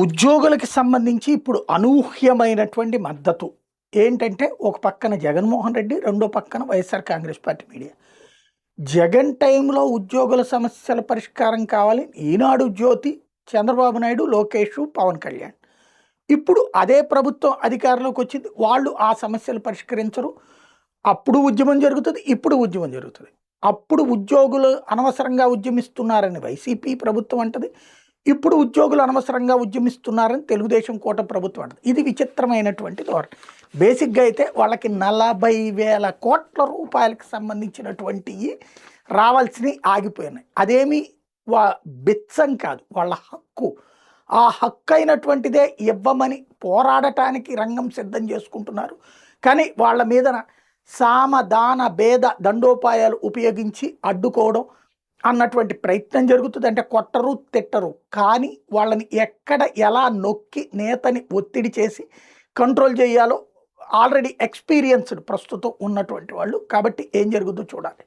ఉద్యోగులకి సంబంధించి ఇప్పుడు అనూహ్యమైనటువంటి మద్దతు ఏంటంటే, ఒక పక్కన జగన్మోహన్ రెడ్డి, రెండో పక్కన వైఎస్ఆర్ కాంగ్రెస్ పార్టీ మీడియా. జగన్ టైంలో ఉద్యోగుల సమస్యల పరిష్కారం కావాలి. ఈనాడు జ్యోతి, చంద్రబాబు నాయుడు, లోకేష్, పవన్ కళ్యాణ్. ఇప్పుడు అదే ప్రభుత్వం అధికారంలోకి వచ్చింది. వాళ్ళు ఆ సమస్యలు పరిష్కరించరు. అప్పుడు ఉద్యమం జరుగుతుంది, ఇప్పుడు ఉద్యమం జరుగుతుంది. అప్పుడు ఉద్యోగులు అనవసరంగా ఉద్యమిస్తున్నారని వైసీపీ ప్రభుత్వం అంటది. ఇప్పుడు ఉద్యోగులు అనవసరంగా ఉద్యమిస్తున్నారని తెలుగుదేశం కూటమి ప్రభుత్వం అంటది. ఇది విచిత్రమైనటువంటి ధోరణి. బేసిక్గా అయితే వాళ్ళకి 40,000 కోట్ల రూపాయలకు సంబంధించినటువంటివి రావాల్సినవి ఆగిపోయినాయి. అదేమి బిచ్చం కాదు, వాళ్ళ హక్కు. ఆ హక్కు అయినటువంటిదే ఇవ్వమని పోరాడటానికి రంగం సిద్ధం చేసుకుంటున్నారు. కానీ వాళ్ళ మీద సామ దాన భేద దండోపాయాలు ఉపయోగించి అడ్డుకోవడం అన్నటువంటి ప్రయత్నం జరుగుతుంది. అంటే కొట్టరు, తిట్టరు, కానీ వాళ్ళని ఎక్కడ ఎలా నొక్కి నేతని ఒత్తిడి చేసి కంట్రోల్ చేయాలో ఆల్రెడీ ఎక్స్పీరియన్స్డ్ ప్రస్తుతం ఉన్నటువంటి వాళ్ళు. కాబట్టి ఏం జరుగుతుందో చూడాలి.